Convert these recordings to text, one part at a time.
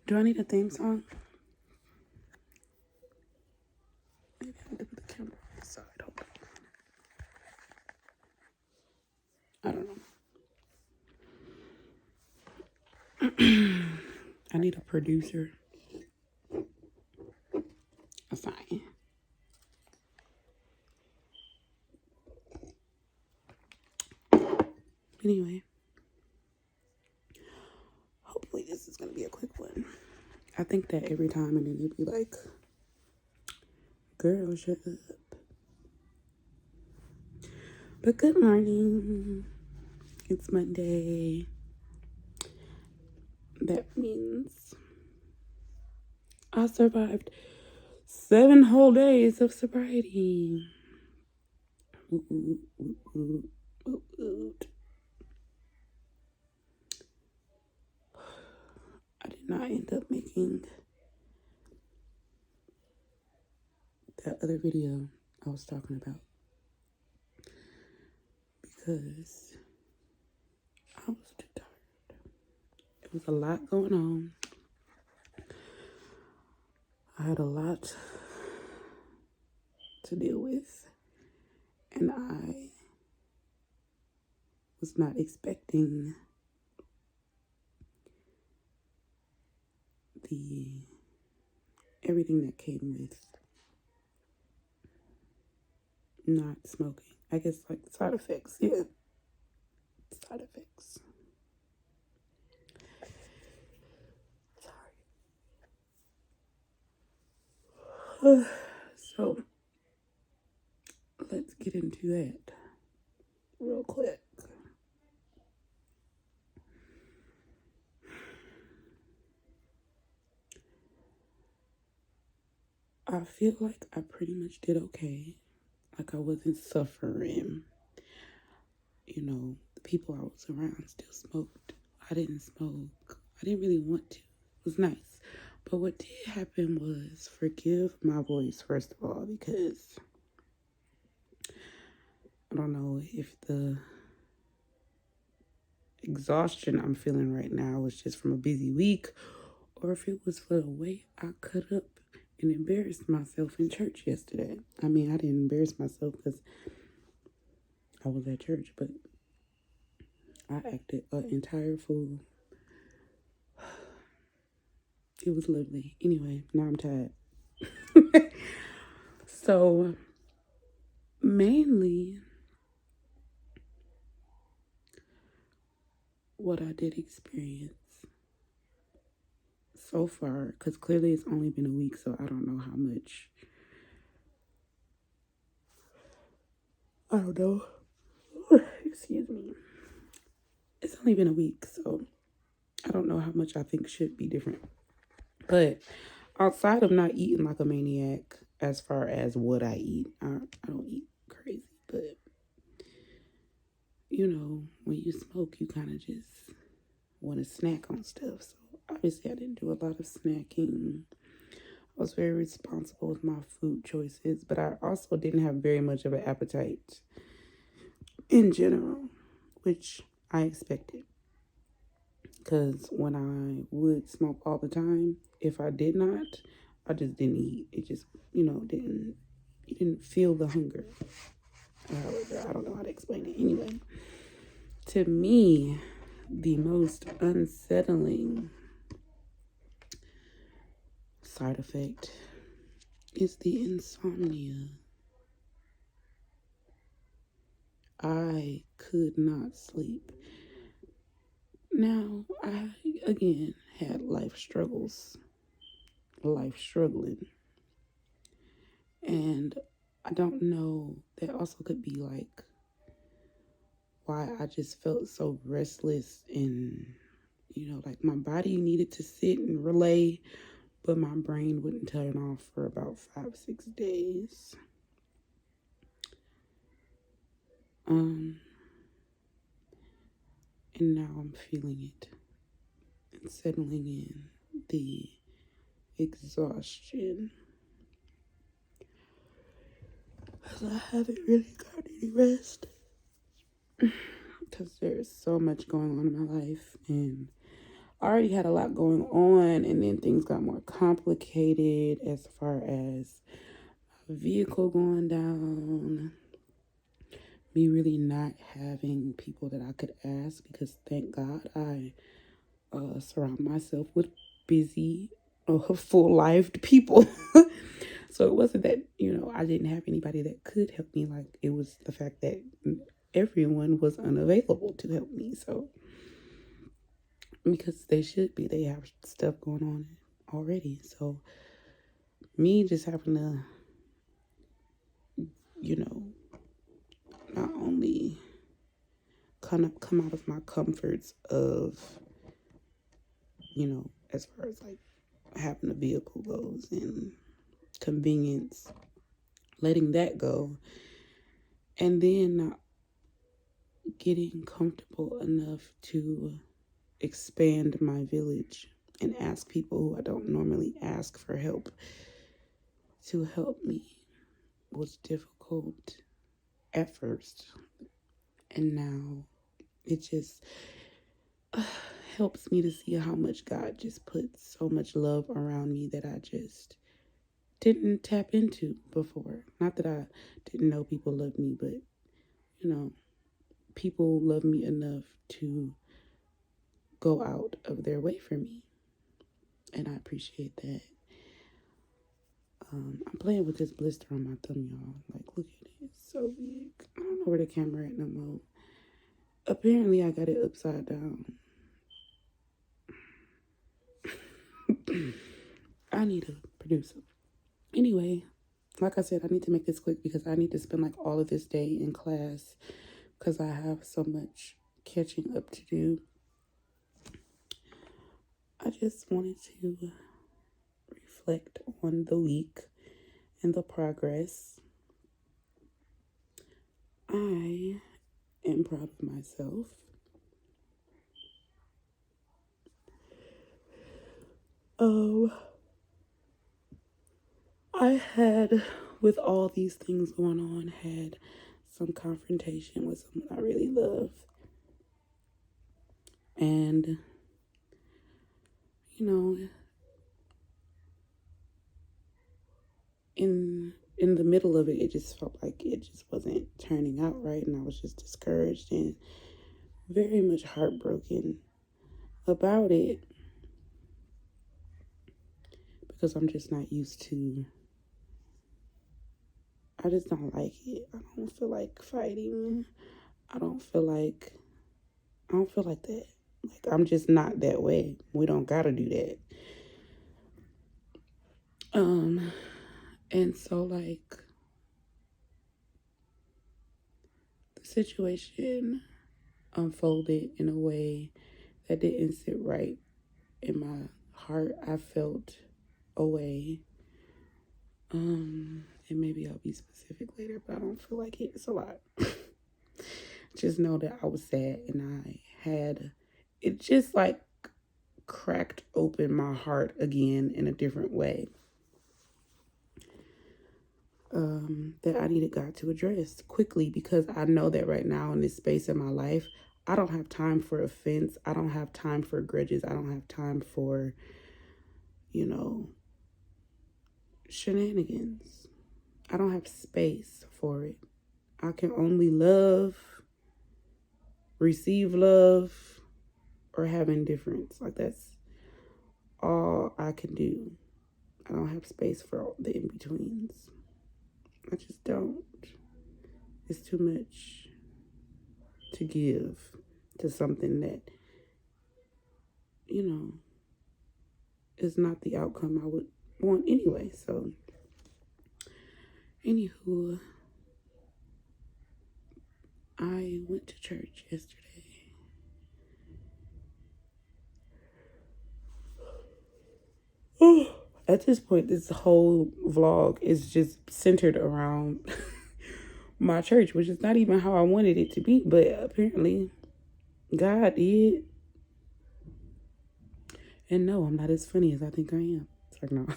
Do I need a theme song? Maybe I need to put the camera on the side. Hold on. I don't know. I need a producer. Fine. Anyway, hopefully this is gonna be a quick one. I think that every time, and then you'd be like, girl, shut up. But good morning. It's Monday. That means I survived 7 whole days of sobriety. Ooh, ooh, ooh, ooh, ooh, ooh. I did not end up making that other video I was talking about because I was too tired. It was a lot going on. I had a lot to deal with, and I was not expecting everything that came with not smoking. I guess like side effects. Yeah. Side effects. Sorry. So let's get into that real quick. I feel like I pretty much did okay. Like I wasn't suffering. You know, the people I was around still smoked. I didn't smoke. I didn't really want to. It was nice. But what did happen was, forgive my voice, first of all, because I don't know if the exhaustion I'm feeling right now was just from a busy week or if it was for the way I cut up and embarrassed myself in church yesterday. I mean, I didn't embarrass myself because I was at church, but I acted an entire fool. It was lovely. Anyway, now I'm tired. So, mainly, what I did experience so far, because clearly it's only been a week, so I don't know how much. I don't know. Excuse me. It's only been a week, so I don't know how much I think should be different. But outside of not eating like a maniac, as far as what I eat, I don't eat crazy, but you know, when you smoke, you kind of just want to snack on stuff. So obviously, I didn't do a lot of snacking. I was very responsible with my food choices, but I also didn't have very much of an appetite in general, which I expected. Because when I would smoke all the time, if I did not, I just didn't eat. It just, you didn't feel the hunger. However, I don't know how to explain it. Anyway, to me, the most unsettling side effect is the insomnia. I could not sleep. Now, I, again, had life struggling. And I don't know, that also could be like why I just felt so restless and, like my body needed to sit and relay, but my brain wouldn't turn off for about 5-6 days. And now I'm feeling it and settling in the exhaustion. Because I haven't really got any rest. Because there's so much going on in my life. And I already had a lot going on, and then things got more complicated as far as a vehicle going down, me really not having people that I could ask, because thank God I surround myself with busy, full-lived people. So it wasn't that, I didn't have anybody that could help me. Like, it was the fact that everyone was unavailable to help me. So, because they should be, they have stuff going on already. So, me just having to, not only come out of my comforts of, as far as like having a vehicle goes and convenience, letting that go, and then not getting comfortable enough to expand my village and ask people who I don't normally ask for help to help me was difficult at first. And now it just helps me to see how much God just put so much love around me that I just didn't tap into before. Not that I didn't know people loved me, but people love me enough to go out of their way for me. And I appreciate that. I'm playing with this blister on my thumb, y'all. Like, look at it. It's so big. I don't know where the camera at no more. Apparently, I got it upside down. I need a producer. Anyway, like I said, I need to make this quick because I need to spend like all of this day in class because I have so much catching up to do. I just wanted to reflect on the week and the progress. I am proud of myself. I had, with all these things going on, had some confrontation with someone I really love. And, in the middle of it, it just felt like it just wasn't turning out right. And I was just discouraged and very much heartbroken about it. Because I'm just not used to, I just don't like it. I don't feel like fighting. I don't feel like that. Like, I'm just not that way. We don't gotta do that. And so, like, the situation unfolded in a way that didn't sit right in my heart. I felt away. And maybe I'll be specific later, but I don't feel like it. It's a lot. Just know that I was sad, and I had, it just like cracked open my heart again in a different way. That I needed God to address quickly, because I know that right now in this space in my life, I don't have time for offense. I don't have time for grudges. I don't have time for, shenanigans. I don't have space for it. I can only love, receive love, or have indifference. Like, that's all I can do. I don't have space for all the in-betweens. I just don't. It's too much to give to something that, is not the outcome I would want anyway. So, anywho, I went to church yesterday. At this point, this whole vlog is just centered around my church, which is not even how I wanted it to be, but apparently God did. And no, I'm not as funny as I think I am. It's like, no.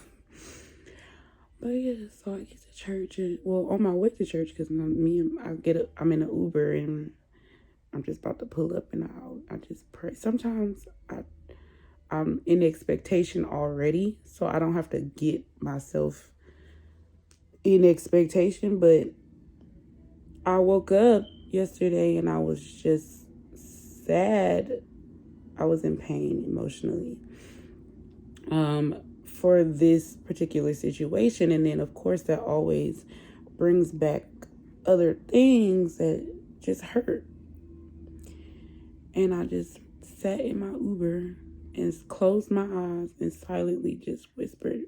But yeah, so I get to church, and on my way to church, because I'm in an Uber, and I'm just about to pull up, and I just pray. Sometimes I'm in expectation already, so I don't have to get myself in expectation. But I woke up yesterday and I was just sad. I was in pain emotionally for this particular situation. And then, of course, that always brings back other things that just hurt. And I just sat in my Uber and closed my eyes and silently just whispered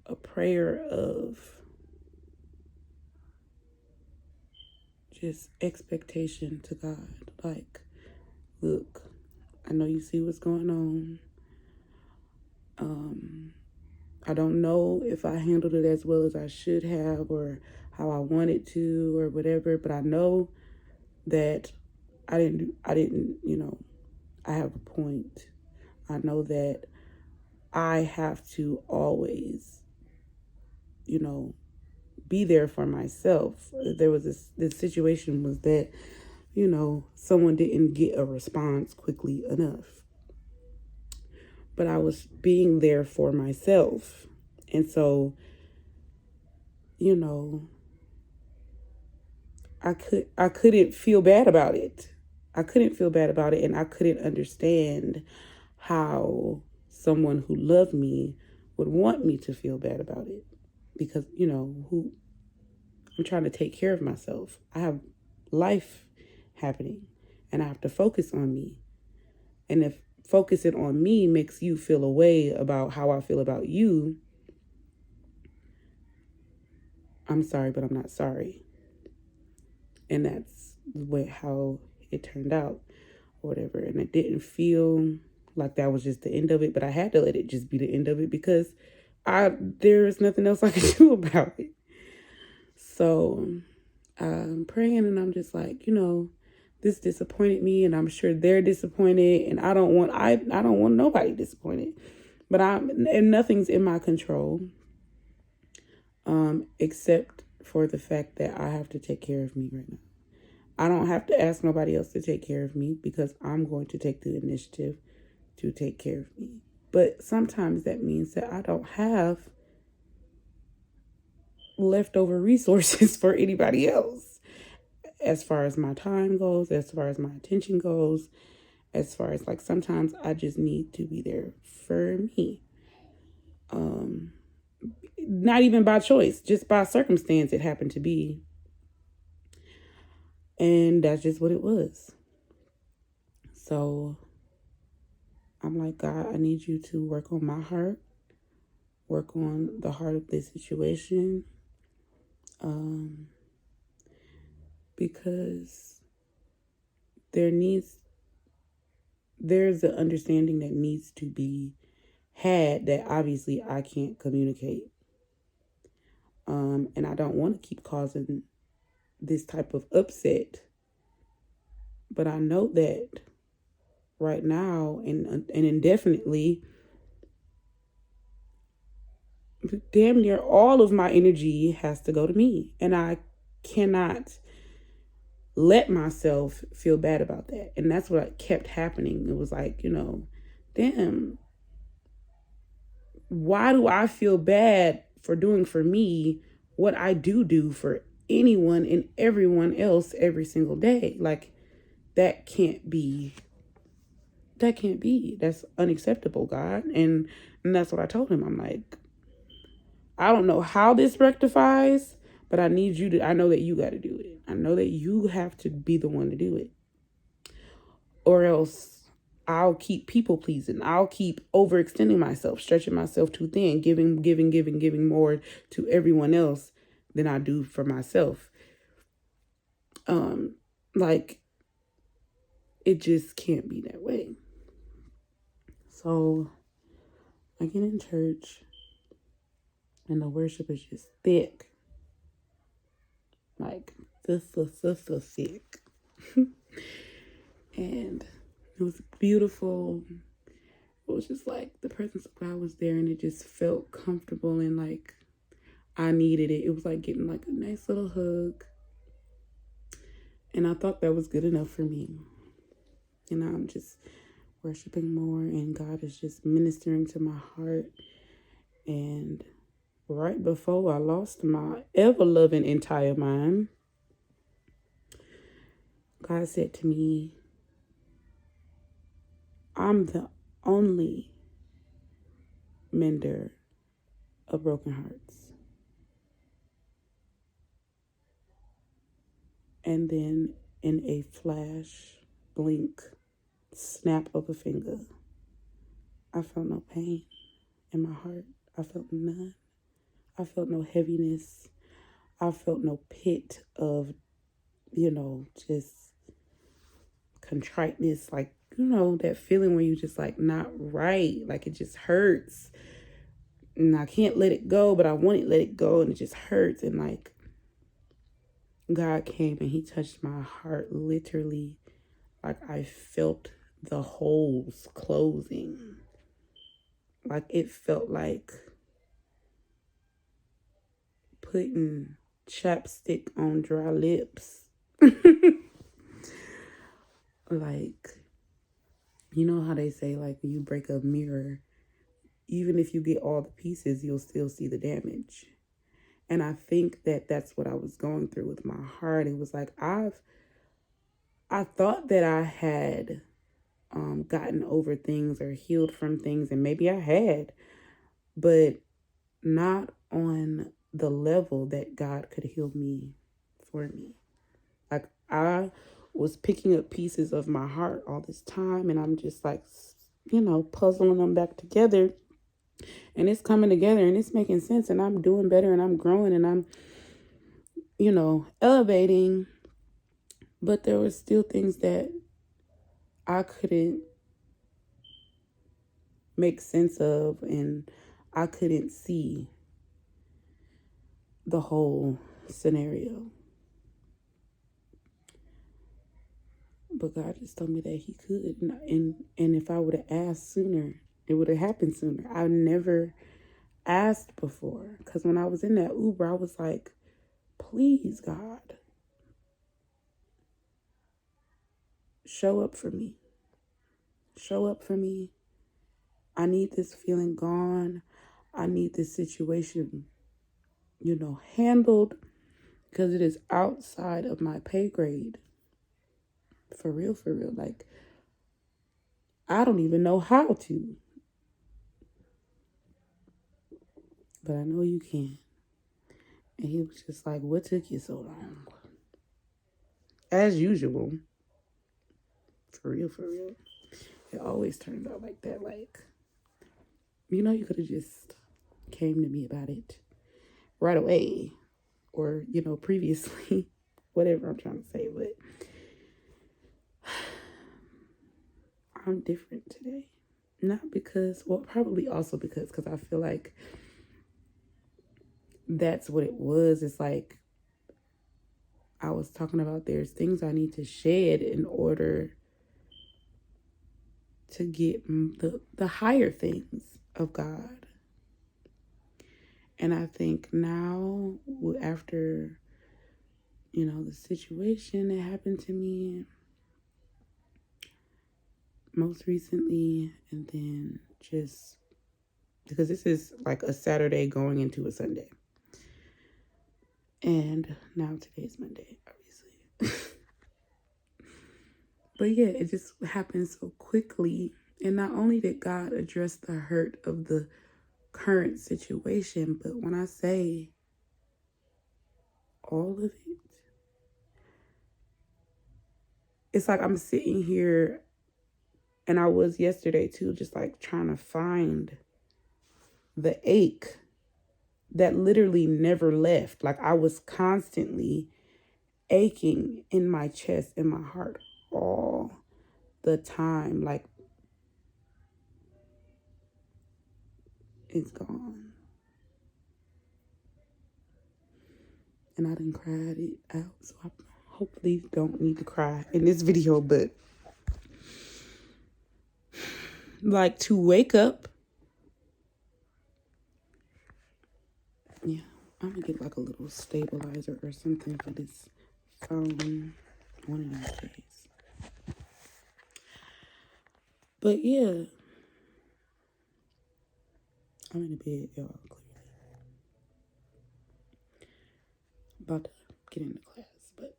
a prayer of just expectation to God. Like, look, I know you see what's going on. I don't know if I handled it as well as I should have or how I wanted to or whatever, but I know that I didn't, I have a point. I know that I have to always, be there for myself. There was this situation was that, someone didn't get a response quickly enough. But I was being there for myself. And so, I couldn't feel bad about it. I couldn't feel bad about it, and I couldn't understand how someone who loved me would want me to feel bad about it. Because, who I'm trying to take care of myself. I have life happening and I have to focus on me. And if focusing on me makes you feel a way about how I feel about you, I'm sorry, but I'm not sorry. And that's how it turned out or whatever. And it didn't feel like that was just the end of it, but I had to let it just be the end of it because there's nothing else I could do about it. So I'm praying and I'm just like, this disappointed me and I'm sure they're disappointed and I don't want nobody disappointed. But and nothing's in my control. Except for the fact that I have to take care of me right now. I don't have to ask nobody else to take care of me because I'm going to take the initiative to take care of me. But sometimes that means that I don't have leftover resources for anybody else. As far as my time goes, as far as my attention goes, as far as sometimes I just need to be there for me. Not even by choice, just by circumstance it happened to be. And that's just what it was. So I'm like, God, I need you to work on my heart, work on the heart of this situation. Because there's an understanding that needs to be had that obviously I can't communicate. And I don't want to keep causing this type of upset. But I know that right now and indefinitely, damn near all of my energy has to go to me. And I cannot let myself feel bad about that. And that's what kept happening. It was like, damn, why do I feel bad for doing for me what I do for anyone and everyone else every single day? Like, that can't be. That's unacceptable, God. And that's what I told him. I'm like, I don't know how this rectifies, but I know that you got to do it. I know that you have to be the one to do it. Or else I'll keep people pleasing. I'll keep overextending myself, stretching myself too thin, giving more to everyone else than I do for myself. It just can't be that way. So I get in church and the worship is just thick. Like, thick. And it was beautiful. It was just like the presence of God was there and it just felt comfortable and like I needed it. It was like getting like a nice little hug. And I thought that was good enough for me. And I'm just worshiping more, and God is just ministering to my heart. And right before I lost my ever-loving entire mind, God said to me, I'm the only mender of broken hearts. And then in a flash, blink, snap of a finger, I felt no pain in my heart. I felt none. I felt no heaviness. I felt no pit of, just contriteness. Like, that feeling where you just like not right. Like it just hurts. And I can't let it go, but I want to let it go. And it just hurts. And like, God came and he touched my heart literally. Like I felt the holes closing. Like it felt like putting chapstick on dry lips. Like, you know how they say, like, when you break a mirror, even if you get all the pieces, you'll still see the damage. And I think that that's what I was going through with my heart. It was like, I thought that I had gotten over things or healed from things, and maybe I had, but not on the level that God could heal me for me. Like I was picking up pieces of my heart all this time, and I'm just like, puzzling them back together, and it's coming together and it's making sense, and I'm doing better and I'm growing and I'm, elevating. But there were still things that I couldn't make sense of, and I couldn't see the whole scenario. But God just told me that he could. And if I would have asked sooner, it would have happened sooner. I never asked before. Because when I was in that Uber, I was like, please, God, show up for me. Show up for me. I need this feeling gone. I need this situation, handled. Because it is outside of my pay grade. For real, for real. Like, I don't even know how to. But I know you can. And he was just like, what took you so long? As usual. For real, for real. It always turns out like that. Like, you could have just came to me about it right away. Or, previously. Whatever I'm trying to say. But I'm different today. Not because, well, probably also because I feel like that's what it was. It's like I was talking about, there's things I need to shed in order to get the higher things of God. And I think now, after, the situation that happened to me most recently, and then just because this is like a Saturday going into a Sunday. And now today's Monday, obviously. But yeah, it just happened so quickly. And not only did God address the hurt of the current situation, but when I say all of it, it's like I'm sitting here, and I was yesterday too, just like trying to find the ache that literally never left. Like I was constantly aching in my chest and my heart all the time. Like it's gone. And I done cried it out, so I hopefully don't need to cry in this video, but like to wake up. Yeah, I'm gonna get like a little stabilizer or something for this phone one of these days. But yeah, I'm in the bed, y'all, clearly. About to get into class, but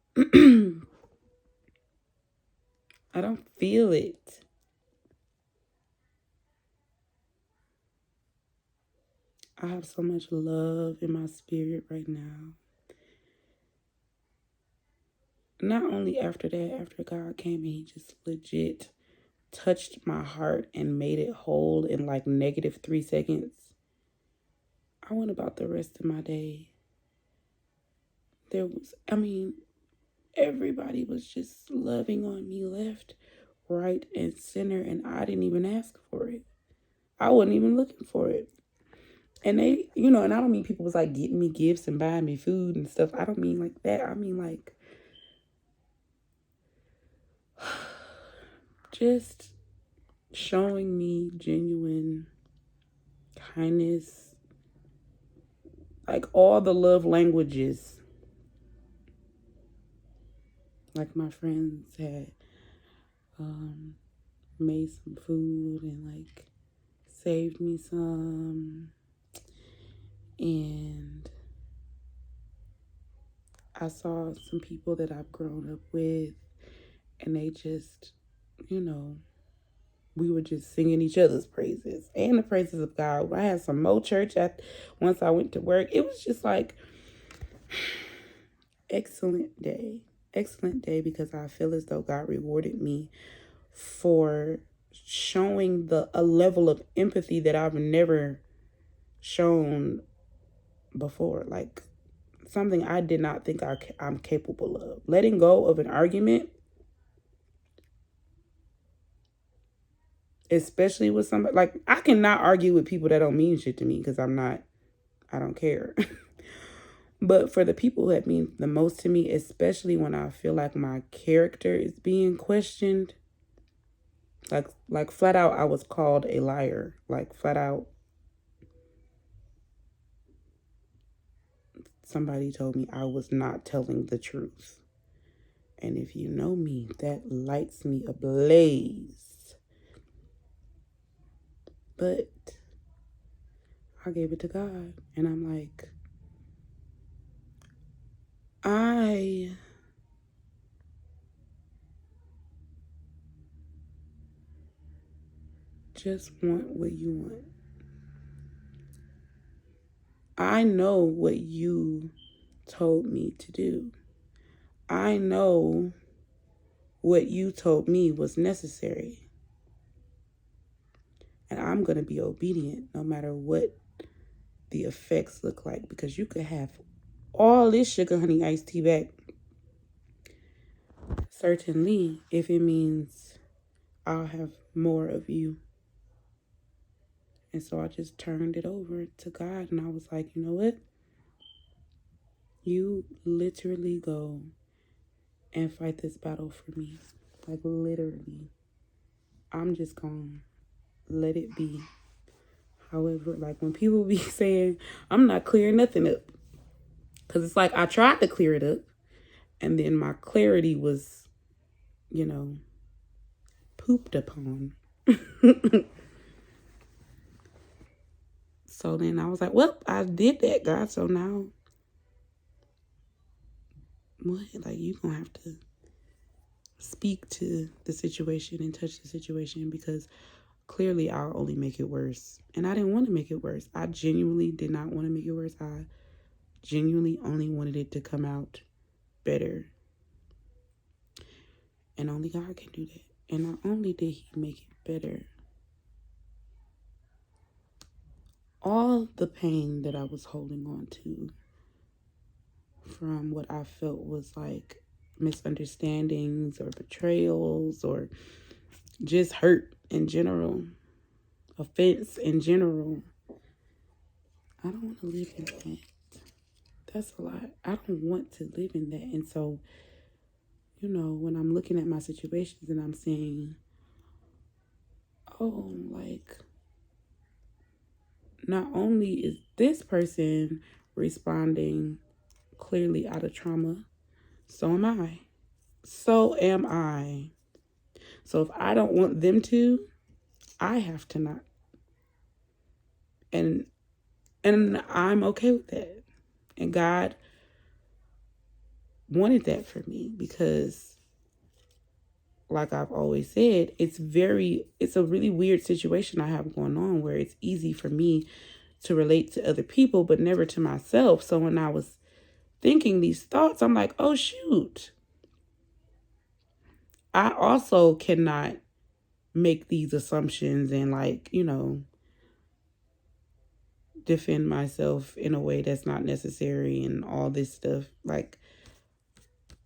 I don't feel it. I have so much love in my spirit right now. Not only after that, after God came and He just legit touched my heart and made it whole in like negative 3 seconds, I went about the rest of my day. Everybody was just loving on me left, right, and center, and I didn't even ask for it. I wasn't even looking for it. And they, and I don't mean people was like getting me gifts and buying me food and stuff. I don't mean like that. I mean like just showing me genuine kindness, like all the love languages. Like my friends had made some food and like saved me some, and I saw some people that I've grown up with, and they just, we were just singing each other's praises and the praises of God. I had some more church once I went to work. It was just like excellent day because I feel as though God rewarded me for showing a level of empathy that I've never shown before. Like something I did not think I'm capable of. Letting go of an argument, especially with somebody, like I cannot argue with people that don't mean shit to me because I don't care. But for the people that mean the most to me, especially when I feel like my character is being questioned, like flat out, I was called a liar. Like flat out, somebody told me I was not telling the truth. And if you know me, that lights me ablaze. But I gave it to God. And I'm like, I just want what you want. I know what you told me to do. I know what you told me was necessary. And I'm going to be obedient no matter what the effects look like, because you could have all this sugar honey iced tea back, certainly, if it means I'll have more of you. And so I just turned it over to God, and I was like, you know what? You literally go and fight this battle for me. Like literally. I'm just gonna let it be. However, like when people be saying, I'm not clearing nothing up. Because it's like I tried to clear it up. And then my clarity was, pooped upon. So then I was like, well, I did that, God. So now, what? Like, you're going to have to speak to the situation and touch the situation, because clearly I'll only make it worse. And I didn't want to make it worse. I genuinely did not want to make it worse. I genuinely only wanted it to come out better. And only God can do that. And not only did He make it better, all the pain that I was holding on to from what I felt was like misunderstandings or betrayals or just hurt in general, offense in general, I don't want to live in that. That's a lot. I don't want to live in that. And so, when I'm looking at my situations and I'm saying, oh, like, not only is this person responding clearly out of trauma, so am I. So am I. So if I don't want them to, I have to not. And I'm okay with that. And God wanted that for me because, like I've always said, it's a really weird situation I have going on where it's easy for me to relate to other people, but never to myself. So when I was thinking these thoughts, I'm like, oh, shoot. I also cannot make these assumptions and, like, defend myself in a way that's not necessary and all this stuff. Like,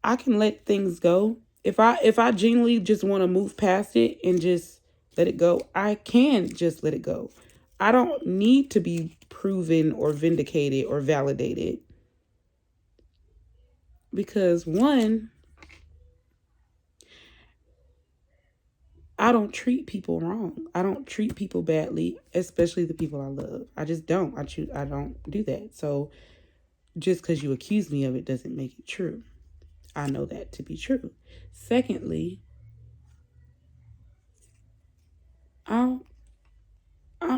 I can let things go. If I genuinely just want to move past it and just let it go, I can just let it go. I don't need to be proven or vindicated or validated. Because one, I don't treat people wrong. I don't treat people badly, especially the people I love. I just don't. I don't do that. So just because you accuse me of it doesn't make it true. I know that to be true. Secondly,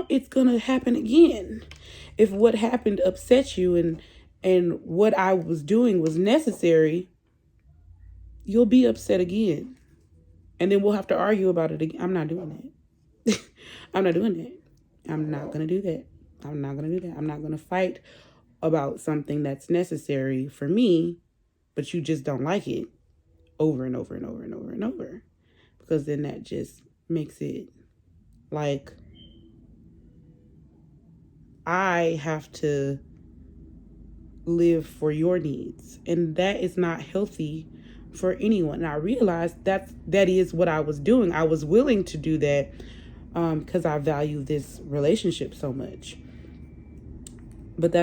it's gonna happen again. If what happened upset you and what I was doing was necessary, you'll be upset again, and then we'll have to argue about it again. I'm not doing that. I'm not doing that. I'm not gonna do that. I'm not gonna do that. I'm not gonna fight about something that's necessary for me, but you just don't like it over and over and over and over and over, because then that just makes it like I have to live for your needs, and that is not healthy for anyone. And I realized that is what I was doing. I was willing to do that because I value this relationship so much. But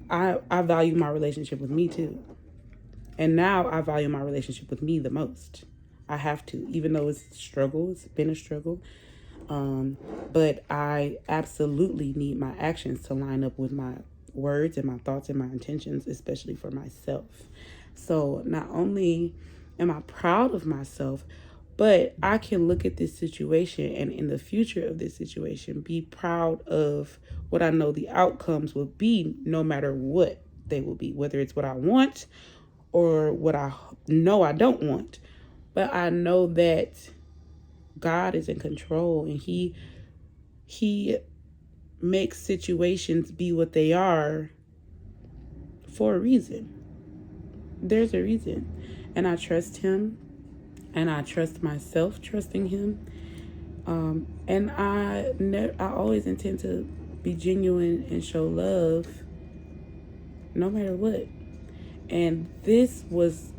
I value my relationship with me too, and now I value my relationship with me the most. I have to, even though it's a struggle. It's been a struggle. But I absolutely need my actions to line up with my words and my thoughts and my intentions, especially for myself. So not only am I proud of myself, but I can look at this situation and in the future of this situation, be proud of what I know the outcomes will be, no matter what they will be, whether it's what I want or what I know I don't want. But I know that God is in control, and he makes situations be what they are for a reason. There's a reason. And I trust him, and I trust myself trusting him. And I always intend to be genuine and show love no matter what. And this was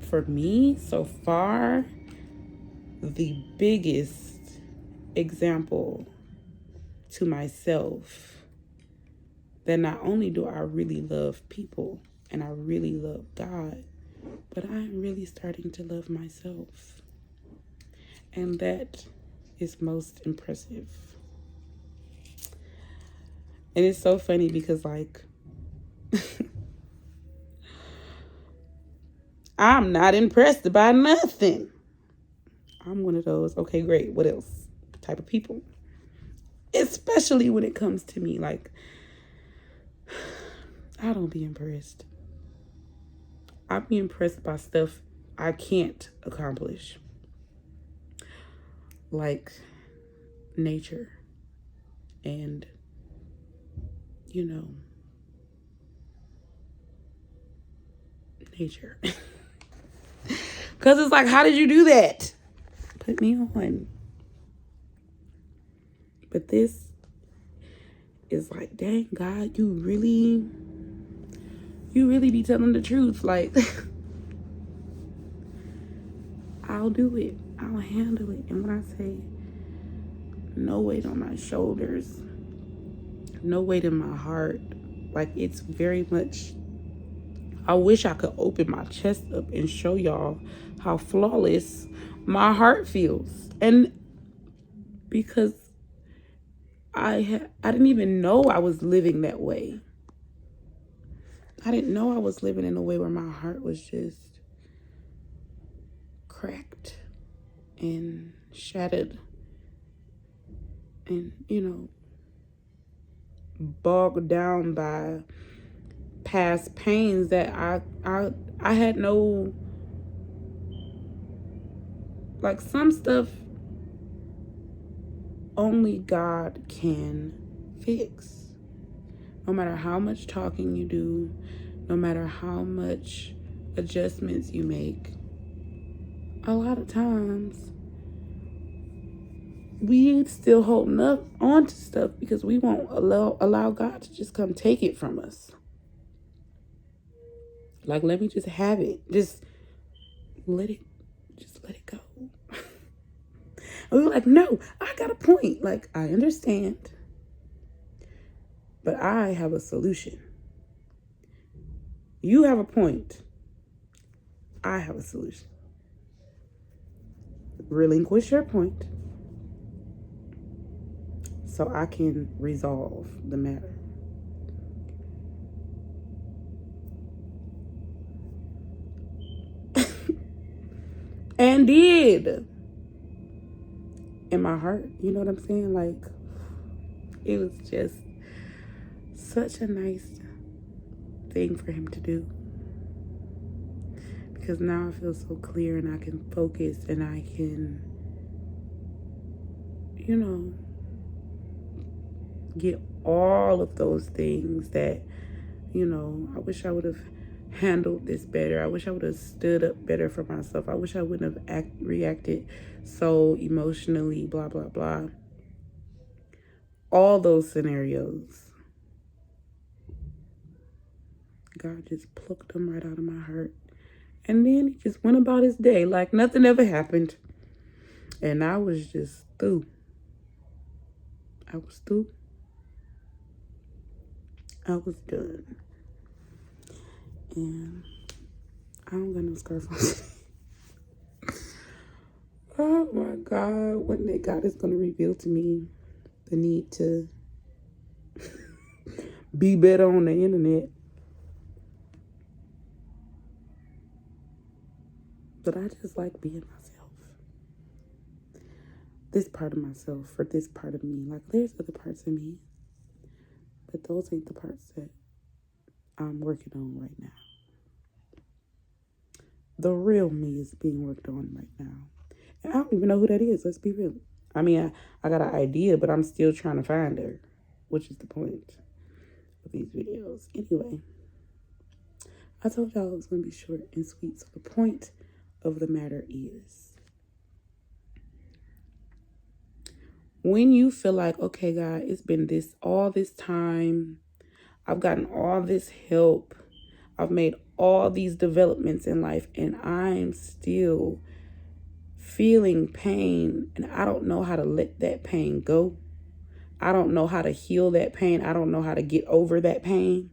for me so far, the biggest example to myself that not only do I really love people and I really love God, but I'm really starting to love myself. And that is most impressive. And it's so funny because, like, I'm not impressed by nothing. I'm one of those, okay, great, what else? Type of people. Especially when it comes to me, like, I don't be impressed. I be impressed by stuff I can't accomplish. Like nature and, nature. Because it's like, how did you do that? Put me on. But this is like, dang, God, you really be telling the truth. Like, I'll do it. I'll handle it. And when I say no weight on my shoulders, no weight in my heart, like, it's very much, I wish I could open my chest up and show y'all how flawless my heart feels. And because I didn't even know I was living that way. I didn't know I was living in a way where my heart was just cracked and shattered and, bogged down by past pains that I had no, like, some stuff only God can fix. No matter how much talking you do, no matter how much adjustments you make, a lot of times we still holding up on to stuff because we won't allow God to just come take it from us. Like, let me just have it. Just let it go. And we were like, no, I got a point. Like, I understand, but I have a solution. You have a point. I have a solution. Relinquish your point so I can resolve the matter. And did. In my heart, you know what I'm saying? Like, it was just such a nice thing for him to do. Because now I feel so clear and I can focus and I can, get all of those things that, I wish I would have handled this better. I wish I would have stood up better for myself. I wish I wouldn't have reacted so emotionally, blah, blah, blah. All those scenarios. God just plucked them right out of my heart. And then he just went about his day like nothing ever happened. And I was just through. I was through. I was done. And I don't got no scarf on. Oh my God. One day God is going to reveal to me the need to be better on the internet. But I just like being myself. This part of myself for this part of me. Like, there's other parts of me, but those ain't the parts that I'm working on right now. The real me is being worked on right now. And I don't even know who that is. Let's be real. I mean, I got an idea, but I'm still trying to find her, which is the point of these videos. Anyway, I told y'all it was going to be short and sweet. So the point of the matter is, when you feel like, okay, God, it's been all this time, I've gotten all this help, I've made all these developments in life, and I'm still feeling pain, and I don't know how to let that pain go. I don't know how to heal that pain. I don't know how to get over that pain.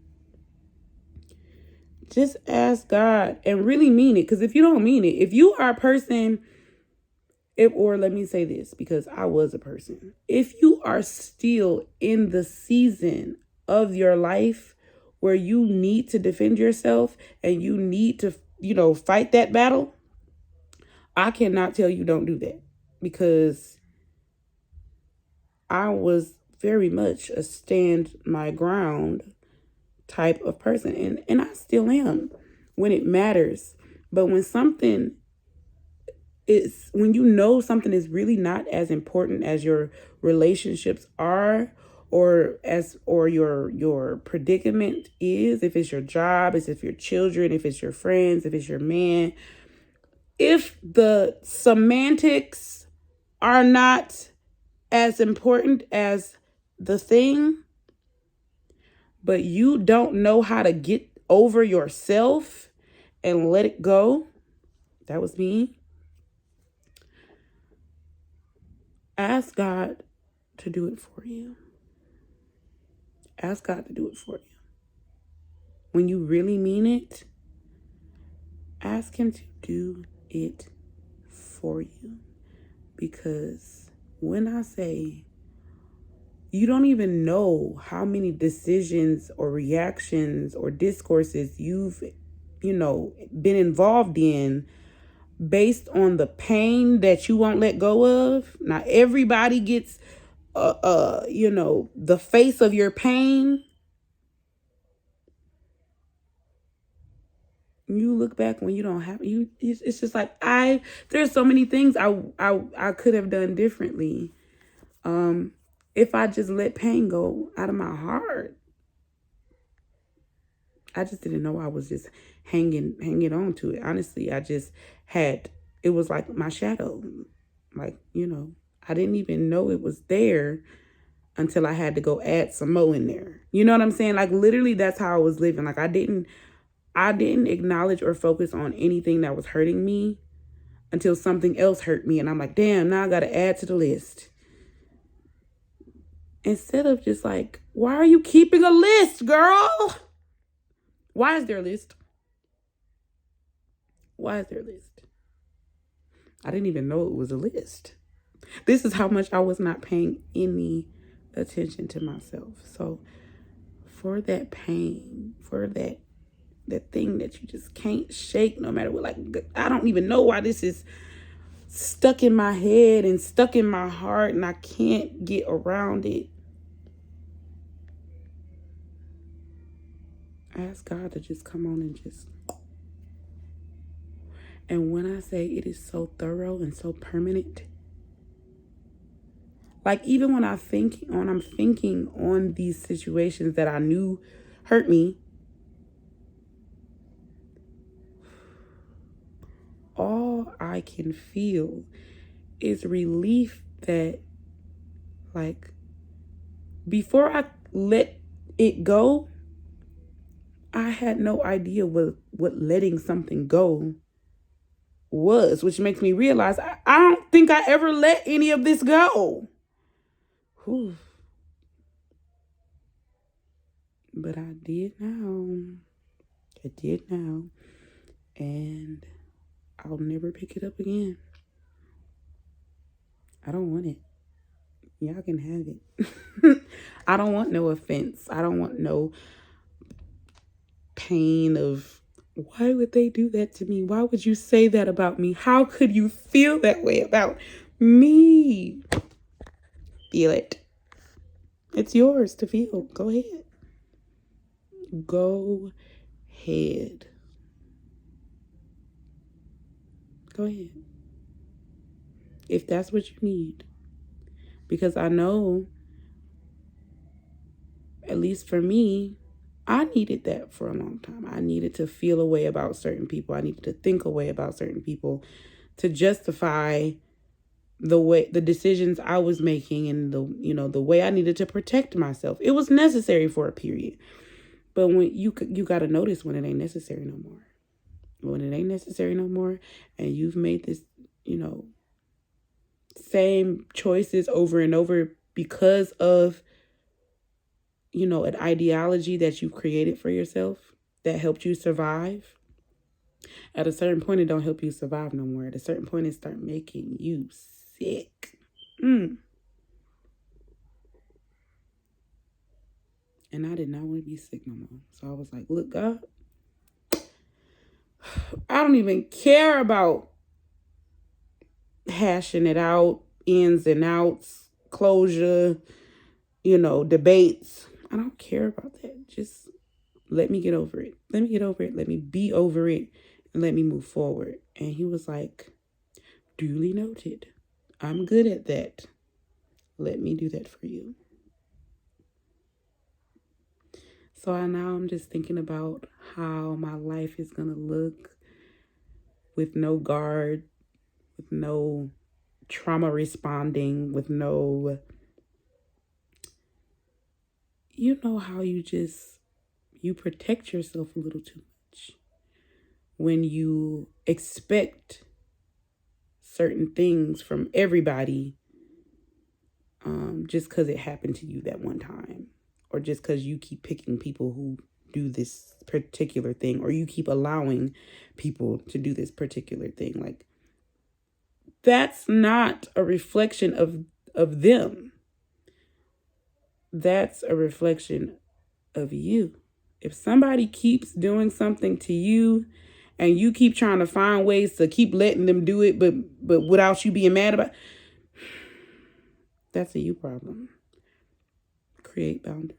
Just ask God and really mean it. Because if you don't mean it, if you are a person, or let me say this, because I was a person. If you are still in the season of your life where you need to defend yourself and you need to, fight that battle, I cannot tell you don't do that, because I was very much a stand my ground type of person. And I still am when it matters. But when something when you know something is really not as important as your relationships are, or your predicament is, if it's your job, if it's your children, if it's your friends, if it's your man, if the semantics are not as important as the thing, but you don't know how to get over yourself and let it go, that was me. Ask God to do it for you. Ask God to do it for you. When you really mean it, ask him to do it for you. Because when I say, you don't even know how many decisions or reactions or discourses you've, been involved in based on the pain that you won't let go of. Now, everybody gets the face of your pain, you look back when you don't have you. It's just like there's so many things I could have done differently. If I just let pain go out of my heart. I just didn't know I was just hanging on to it. Honestly, it was like my shadow. Like, I didn't even know it was there until I had to go add some more in there. You know what I'm saying? Like, literally, that's how I was living. Like, I didn't acknowledge or focus on anything that was hurting me until something else hurt me. And I'm like, damn, now I got to add to the list. Instead of just like, why are you keeping a list, girl? Why is there a list? Why is there a list? I didn't even know it was a list. This is how much I was not paying any attention to myself. So for that pain, for that thing that you just can't shake no matter what, like, I don't even know why this is stuck in my head and stuck in my heart and I can't get around it. Ask God to just come on and just. And when I say it is so thorough and so permanent, like even when I'm thinking on these situations that I knew hurt me, all I can feel is relief that, like, before I let it go, I had no idea what letting something go was, which makes me realize I don't think I ever let any of this go. Whew. But I did now. I did now. And I'll never pick it up again. I don't want it. Y'all can have it. I don't want no offense. I don't want no pain of, why would they do that to me? Why would you say that about me? How could you feel that way about me? Feel it. It's yours to feel. Go ahead. Go ahead. Go ahead. If that's what you need. Because I know, at least for me, I needed that for a long time. I needed to feel a way about certain people. I needed to think a way about certain people to justify the decisions I was making and the way I needed to protect myself. It was necessary for a period. But when you got to notice when it ain't necessary no more. When it ain't necessary no more and you've made this, same choices over and over because of an ideology that you created for yourself that helped you survive. At a certain point, it don't help you survive no more. At a certain point, it start making you sick. And I did not want to be sick no more. So I was like, look, God, I don't even care about hashing it out, ins and outs, closure, debates. I don't care about that. Just let me get over it. Let me get over it. Let me be over it and let me move forward. And he was like, duly noted. I'm good at that. Let me do that for you. So now I'm just thinking about how my life is going to look with no guard, with no trauma responding, with no, how you protect yourself a little too much when you expect certain things from everybody just because it happened to you that one time, or just because you keep picking people who do this particular thing, or you keep allowing people to do this particular thing. Like, that's not a reflection of them. That's a reflection of you. If somebody keeps doing something to you and you keep trying to find ways to keep letting them do it, but without you being mad about it, That's a you problem. Create boundaries.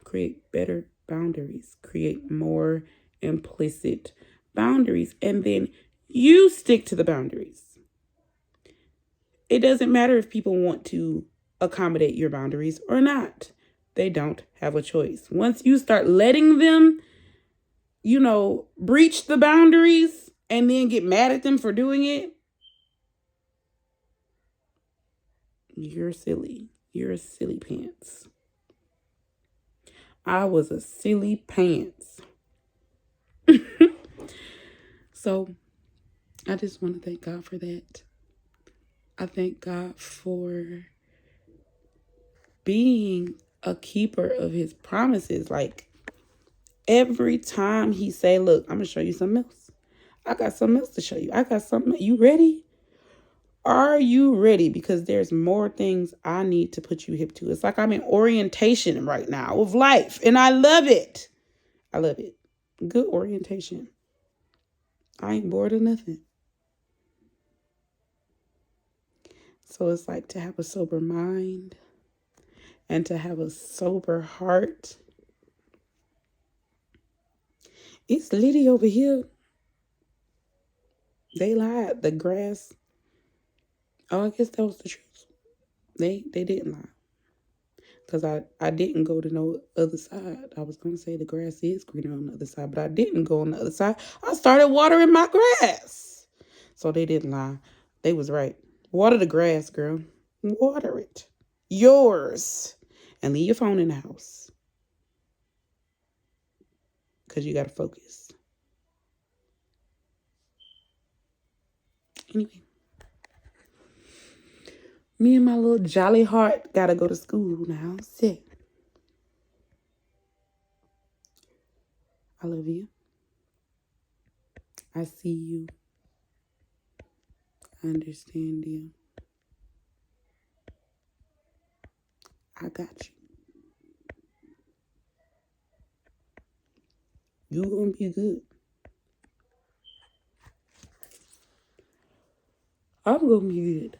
Create better boundaries. Create more implicit boundaries. And then you stick to the boundaries. It doesn't matter if people want to accommodate your boundaries or not. They don't have a choice. Once you start letting them, breach the boundaries and then get mad at them for doing it, you're silly. You're a silly pants. I was a silly pants. So I just want to thank God for that. I thank God for being a keeper of his promises. Like, every time he say, look, I'm going to show you something else. I got something else to show you. I got something. You ready? Are you ready? Because there's more things I need to put you hip to. It's like I'm in orientation right now of life, and I love it. I love it. Good orientation. I ain't bored of nothing. So it's like to have a sober mind and to have a sober heart. It's litty over here. They lied. The grass. Oh, I guess that was the truth. They didn't lie. Because I didn't go to no other side. I was going to say the grass is greener on the other side, but I didn't go on the other side. I started watering my grass. So they didn't lie. They was right. Water the grass, girl. Water it. Yours. And leave your phone in the house. Because you got to focus. Anyway. Me and my little jolly heart got to go to school now. Sick. I love you. I see you. I understand you. I got you. You gonna be good. I'm gonna be good.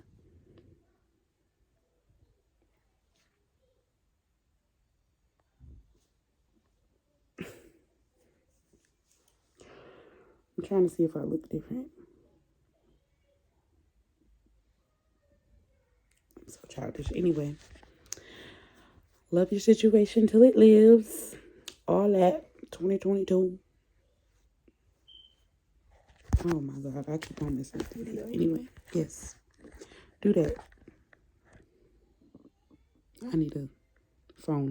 I'm trying to see if I look different. I'm so childish. Anyway, love your situation till it lives. All that 2022. Oh my God, I keep on messing with the video. Anyway, yes, do that. I need a phone.